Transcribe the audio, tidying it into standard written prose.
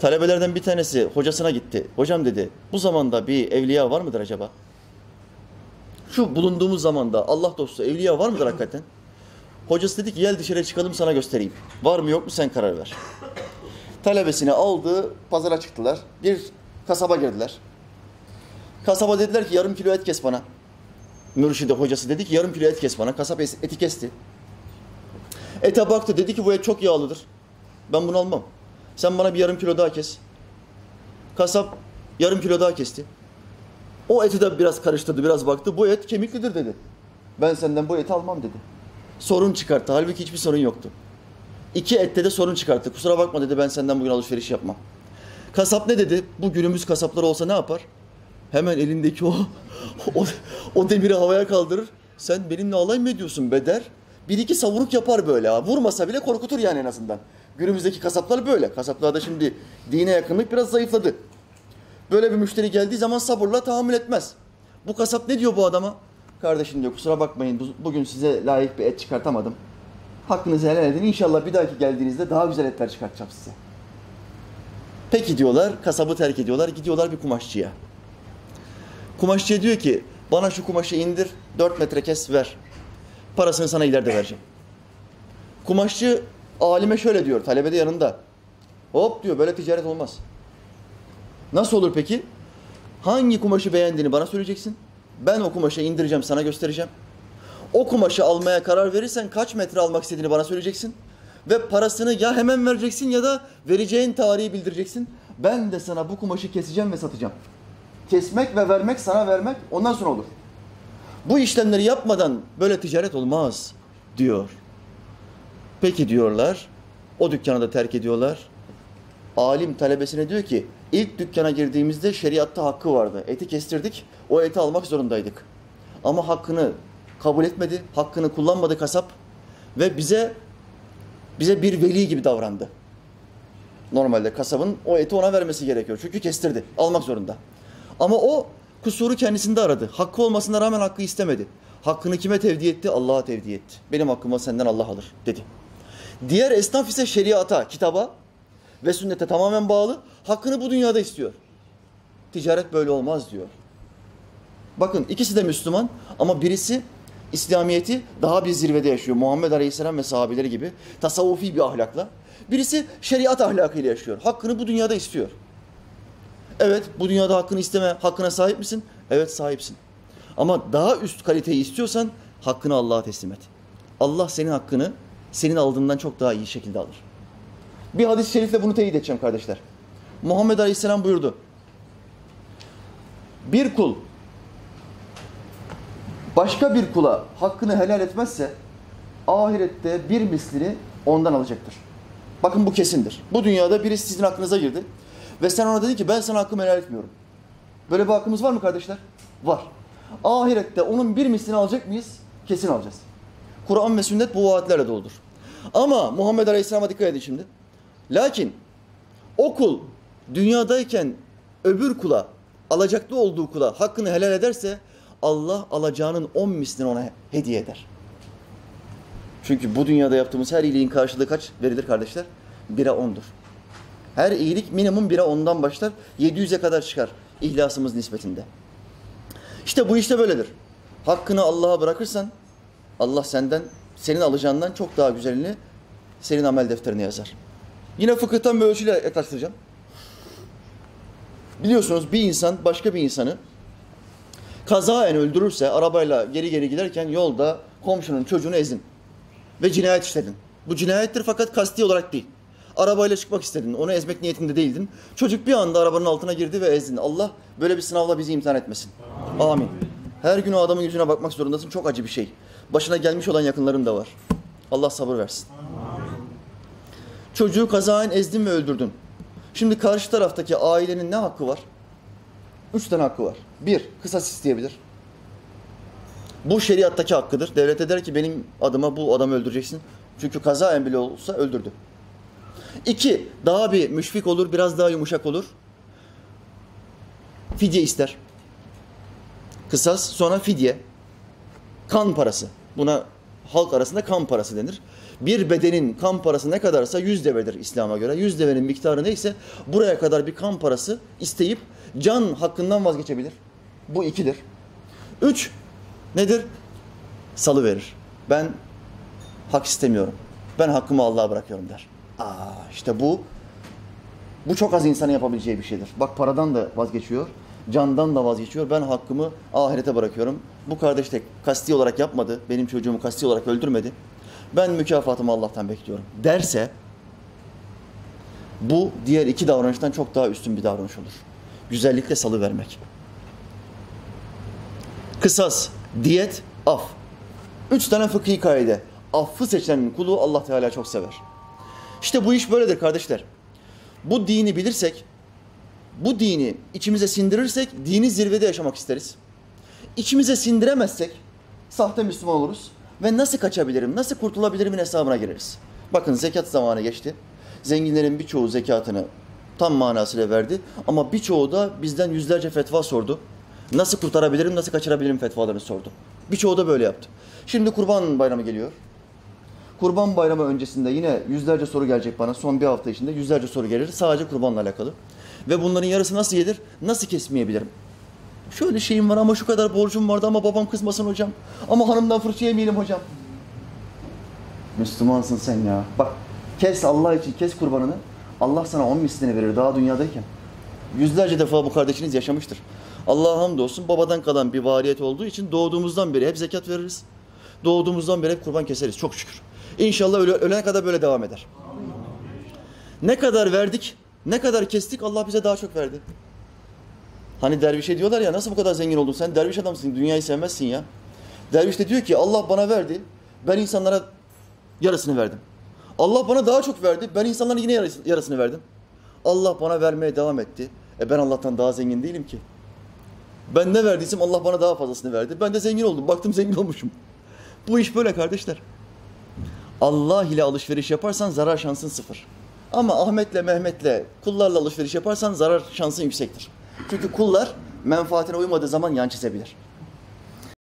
Talebelerden bir tanesi hocasına gitti. Hocam dedi, bu zamanda bir evliya var mıdır acaba? Şu bulunduğumuz zamanda Allah dostu evliya var mıdır hakikaten? Hocası dedi ki gel dışarı çıkalım sana göstereyim. Var mı yok mu sen karar ver. Talebesini aldı, pazara çıktılar. Bir kasaba girdiler. Kasaba dediler ki yarım kilo et kes bana. Mürşidi hocası dedi ki yarım kilo et kes bana. Kasap eti kesti. Ete baktı, dedi ki bu et çok yağlıdır. Ben bunu almam. Sen bana bir yarım kilo daha kes. Kasap yarım kilo daha kesti. O eti de biraz karıştırdı, biraz baktı. Bu et kemiklidir dedi. Ben senden bu eti almam dedi. Sorun çıkarttı. Halbuki hiçbir sorun yoktu. İki ette de sorun çıkarttı. Kusura bakma dedi, ben senden bugün alışveriş yapmam. Kasap ne dedi? Bu günümüz kasapları olsa ne yapar? Hemen elindeki o demiri havaya kaldırır. Sen benimle alay mı ediyorsun be der. Bir iki savuruk yapar böyle. Ha. Vurmasa bile korkutur yani en azından. Günümüzdeki kasaplar böyle. Kasaplarda şimdi dine yakınlık biraz zayıfladı. Böyle bir müşteri geldiği zaman sabırla tahammül etmez. Bu kasap ne diyor bu adama? Kardeşim diyor, kusura bakmayın bugün size layık bir et çıkartamadım. Hakkınızı helal edin. İnşallah bir dahaki geldiğinizde daha güzel etler çıkartacağım size. Peki diyorlar, kasabı terk ediyorlar, gidiyorlar bir kumaşçıya. Kumaşçıya diyor ki, bana şu kumaşı indir, 4 metre kes ver. Parasını sana ileride vereceğim. Kumaşçı alime şöyle diyor, talebe de yanında. Hop diyor, böyle ticaret olmaz. Nasıl olur peki? Hangi kumaşı beğendiğini bana söyleyeceksin. Ben o kumaşı indireceğim, sana göstereceğim. O kumaşı almaya karar verirsen kaç metre almak istediğini bana söyleyeceksin. Ve parasını ya hemen vereceksin ya da vereceğin tarihi bildireceksin. Ben de sana bu kumaşı keseceğim ve satacağım. Kesmek ve vermek, sana vermek ondan sonra olur. Bu işlemleri yapmadan böyle ticaret olmaz diyor. Peki diyorlar. O dükkanı da terk ediyorlar. Alim talebesine diyor ki, ilk dükkana girdiğimizde şeriatta hakkı vardı. Eti kestirdik, o eti almak zorundaydık. Ama hakkını kabul etmedi, hakkını kullanmadı kasap ve bize bir veli gibi davrandı. Normalde kasabın o eti ona vermesi gerekiyor. Çünkü kestirdi, almak zorunda. Ama o kusuru kendisinde aradı. Hakkı olmasına rağmen hakkı istemedi. Hakkını kime tevdi etti? Allah'a tevdi etti. Benim hakkımı senden Allah alır dedi. Diğer esnaf ise şeriata, kitaba ve sünnete tamamen bağlı. Hakkını bu dünyada istiyor. Ticaret böyle olmaz diyor. Bakın ikisi de Müslüman ama birisi İslamiyet'i daha bir zirvede yaşıyor. Muhammed Aleyhisselam ve sahabeleri gibi tasavvufi bir ahlakla. Birisi şeriat ahlakıyla yaşıyor. Hakkını bu dünyada istiyor. Evet, bu dünyada hakkını isteme, hakkına sahip misin? Evet, sahipsin. Ama daha üst kaliteyi istiyorsan hakkını Allah'a teslim et. Allah senin hakkını senin aldığından çok daha iyi şekilde alır. Bir hadis-i şerifle bunu teyit edeceğim kardeşler. Muhammed Aleyhisselam buyurdu. Bir kul başka bir kula hakkını helal etmezse ahirette bir mislini ondan alacaktır. Bakın bu kesindir. Bu dünyada birisi sizin hakkınıza girdi ve sen ona dedin ki ben sana hakkımı helal etmiyorum. Böyle bir hakkımız var mı kardeşler? Var. Ahirette onun bir mislini alacak mıyız? Kesin alacağız. Kur'an ve sünnet bu vaatlerle doludur. Ama Muhammed Aleyhisselam'a dikkat edin şimdi. Lakin o kul dünyadayken öbür kula, alacaklı olduğu kula hakkını helal ederse Allah alacağının 10 mislini ona hediye eder. Çünkü bu dünyada yaptığımız her iyiliğin karşılığı kaç verilir kardeşler? 1'e 10'dur. Her iyilik minimum 1'e 10'dan başlar. 700'e kadar çıkar ihlasımız nispetinde. İşte bu işte böyledir. Hakkını Allah'a bırakırsan Allah senin alacağından çok daha güzelini senin amel defterine yazar. Yine fıkıhtan bir ölçüyle yaklaştıracağım. Biliyorsunuz bir insan başka bir insanı kazaen öldürürse arabayla geri giderken yolda komşunun çocuğunu ezdin ve cinayet işledin. Bu cinayettir fakat kasti olarak değil. Arabayla çıkmak istedin, onu ezmek niyetinde değildin. Çocuk bir anda arabanın altına girdi ve ezdin. Allah böyle bir sınavla bizi imtihan etmesin. Amin. Her gün o adamın yüzüne bakmak zorundasın. Çok acı bir şey. Başına gelmiş olan yakınların da var. Allah sabır versin. Çocuğu kazaen ezdin ve öldürdün. Şimdi karşı taraftaki ailenin ne hakkı var? 3 tane hakkı var. 1, kısas isteyebilir. Bu şeriattaki hakkıdır. Devlet der ki benim adıma bu adamı öldüreceksin. Çünkü kazaen bile olsa öldürdü. 2, daha bir müşfik olur, biraz daha yumuşak olur. Fidye ister. Kısas, sonra fidye. Kan parası. Buna halk arasında kan parası denir. Bir bedenin kan parası ne kadarsa 100 devedir İslam'a göre. 100 devenin miktarı neyse buraya kadar bir kan parası isteyip can hakkından vazgeçebilir. Bu 2'dir. 3 nedir? Salı verir. Ben hak istemiyorum. Ben hakkımı Allah'a bırakıyorum der. İşte bu çok az insanın yapabileceği bir şeydir. Bak paradan da vazgeçiyor, candan da vazgeçiyor. Ben hakkımı ahirete bırakıyorum. Bu kardeş de kasti olarak yapmadı. Benim çocuğumu kasti olarak öldürmedi. Ben mükafatımı Allah'tan bekliyorum derse bu diğer 2 davranıştan çok daha üstün bir davranış olur. Güzellikle salıvermek. Kısas, diyet, af. 3 tane fıkhi kaide. Affı seçenin kulu Allah Teala çok sever. İşte bu iş böyledir kardeşler. Bu dini bilirsek, bu dini içimize sindirirsek dini zirvede yaşamak isteriz. İçimize sindiremezsek sahte Müslüman oluruz ve nasıl kaçabilirim, nasıl kurtulabilirimin hesabına gireriz. Bakın zekat zamanı geçti. Zenginlerin birçoğu zekatını tam manasıyla verdi ama birçoğu da bizden yüzlerce fetva sordu. Nasıl kurtarabilirim, nasıl kaçırabilirim fetvalarını sordu. Birçoğu da böyle yaptı. Şimdi Kurban Bayramı geliyor. Kurban Bayramı öncesinde yine yüzlerce soru gelecek bana. Son bir hafta içinde yüzlerce soru gelir. Sadece kurbanla alakalı. Ve bunların yarısı nasıl gelir? Nasıl kesmeyebilirim? Şöyle şeyim var ama şu kadar borcum vardı ama babam kızmasın hocam. Ama hanımdan fırça yemeyelim hocam. Müslümansın sen ya. Bak kes Allah için kes kurbanını. Allah sana 10 mislini verir daha dünyadayken. Yüzlerce defa bu kardeşiniz yaşamıştır. Allah'a hamdolsun babadan kalan bir variyet olduğu için doğduğumuzdan beri hep zekat veririz. Doğduğumuzdan beri hep kurban keseriz çok şükür. İnşallah ölene kadar böyle devam eder. Ne kadar verdik, ne kadar kestik Allah bize daha çok verdi. Hani dervişe diyorlar ya nasıl bu kadar zengin oldun sen derviş adamsın dünyayı sevmezsin ya. Derviş de diyor ki Allah bana verdi ben insanlara yarısını verdim. Allah bana daha çok verdi ben insanlara yine yarısını verdim. Allah bana vermeye devam etti. Ben Allah'tan daha zengin değilim ki. Ben ne verdiysem Allah bana daha fazlasını verdi. Ben de zengin oldum. Baktım zengin olmuşum. Bu iş böyle kardeşler. Allah ile alışveriş yaparsan zarar şansın 0. Ama Ahmet'le, Mehmet'le, kullarla alışveriş yaparsan zarar şansın yüksektir. Çünkü kullar menfaatine uymadığı zaman yan çizebilir.